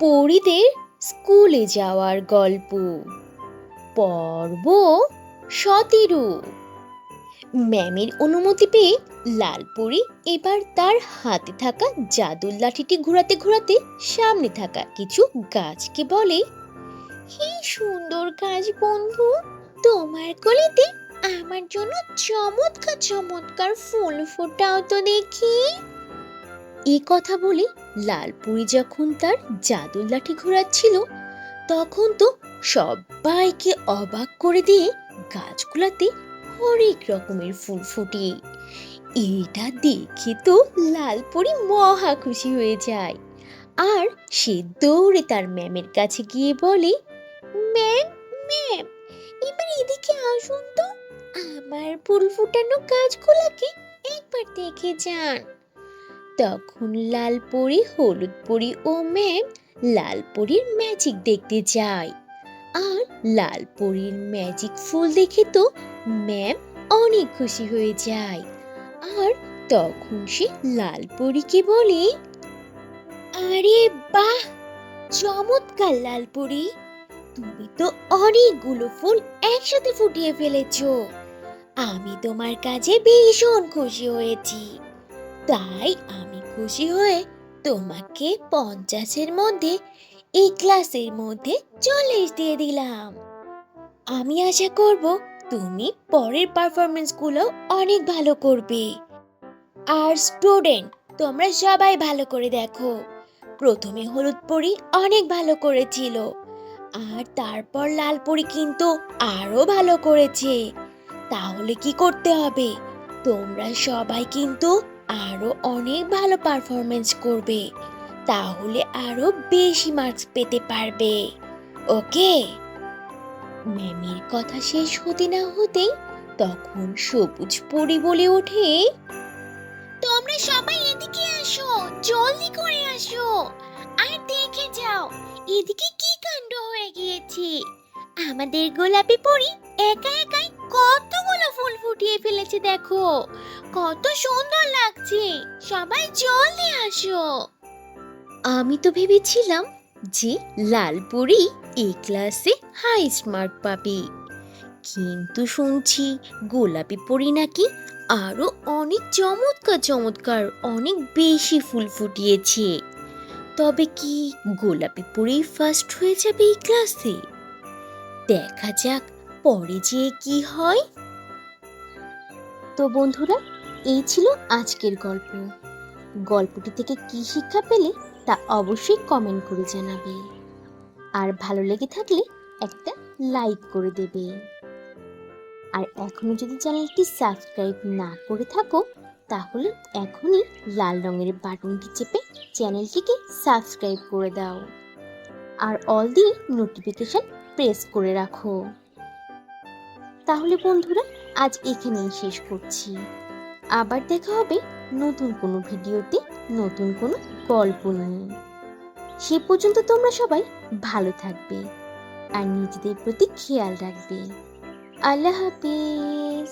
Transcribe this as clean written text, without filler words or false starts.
পরীদের স্কুলে যাওয়ার গল্প পর্ব 17। ম্যামের অনুমতি পেয়ে লালপরি এবার তার হাতে থাকা জাদুর লাঠিটি ঘোরাতে ঘোরাতে সামনে থাকা কিছু গাছকে বলে, হে সুন্দর গাছ বন্ধু, তোমার কলিতে আমার জন্য চমৎকার চমৎকার ফুল ফোটাও তো দেখি। এই কথা বলে লালপুরি যখন তার জাদুর লাঠি ঘোরাচ্ছিল তখন তো সবাইকে অবাক করে দিয়ে গাছগুলাতে হরেক রকমের ফুল ফুটে। এটা দেখে তো লালপরি মহা খুশি হয়ে যায় আর সে দৌড়ে তার ম্যামের কাছে গিয়ে বলে, ম্যাম ম্যাম, এবার এদিকে আসুন তো, আমার ফুল ফুটানো গাছগুলাকে একবার দেখে যান। তখন লালপরি, হলুদ পরি ও ম্যাম লালপরির ম্যাজিক দেখতে যায় আর লালপরির ম্যাজিক ফুল দেখে তো ম্যাম অনেক খুশি হয়ে যায় আর তখন সে লালপরিকে বলে, আরে বাহ, চমৎকার লালপরি, তুমি তো অনেকগুলো ফুল একসাথে ফুটিয়ে ফেলেছো। আমি তোমার কাজে ভীষণ খুশি হয়েছি, তাই আমি খুশি হয়ে তোমাকে 50-এর মধ্যে এই ক্লাসের মধ্যে 40 দিয়ে দিলাম। আমি আশা করব তুমি পরের পারফরমেন্সগুলো অনেক ভালো করবে। আর স্টুডেন্ট, তোমরা সবাই ভালো করে দেখো, প্রথমে হলুদ পরি অনেক ভালো করেছিল আর তারপর লাল পরি কিন্তু আরো ভালো করেছে। তাহলে কি করতে হবে? তোমরা সবাই কিন্তু আরো অনেক ভালো পারফরমেন্স করবে, তাহলে আরো বেশি মার্কস পেতে পারবে। ওকে? ম্যামের কথা শেষ হতে না হতেই তখন সবুজ পরি বলে ওঠে, তোমরা সবাই এদিকে আসো, জলদি করে আসো আর দেখে যাও এদিকে কি কাণ্ড হয়ে গিয়েছে। আমাদের গোলাপি পরি একা একাই কতগুলো ফুল ফুটিয়ে ফেলেছে, দেখো কত সুন্দর লাগছে, সবাই জলদি আসো। আমি তো ভেবেছিলাম যে লালপরি এই ক্লাসে হাইস্ট মার্ক পাবে, কিন্তু শুনছি গোলাপি পরি নাকি আরো অনেক চমৎকার চমৎকার অনেক বেশি ফুল ফুটিয়েছে। তবে কি গোলাপি পরি ফার্স্ট হয়ে যাবে এই ক্লাসে? দেখা যাক পরে যে কি হয়। তো বন্ধুরা, এই ছিল আজকের গল্প। গল্পটি থেকে কি শিক্ষা পেলে তা অবশ্যই কমেন্ট করে জানাবে আর ভালো লেগে থাকলে একটা লাইক করে দেবে। আর এখনো যদি চ্যানেলটি সাবস্ক্রাইব না করে থাকো তাহলে এখনই লাল রঙের বাটনটি চেপে চ্যানেলটিকে সাবস্ক্রাইব করে দাও আর অল দিয়ে নোটিফিকেশন প্রেস করে রাখো। তাহলে বন্ধুরা, আজ এখানেই শেষ করছি। আবার দেখা হবে নতুন কোনো ভিডিওতে নতুন কোনো গল্প নিয়ে। সে পর্যন্ত তোমরা সবাই ভালো থাকবে আর নিজেদের প্রতি খেয়াল রাখবে। আল্লাহ হাফেজ।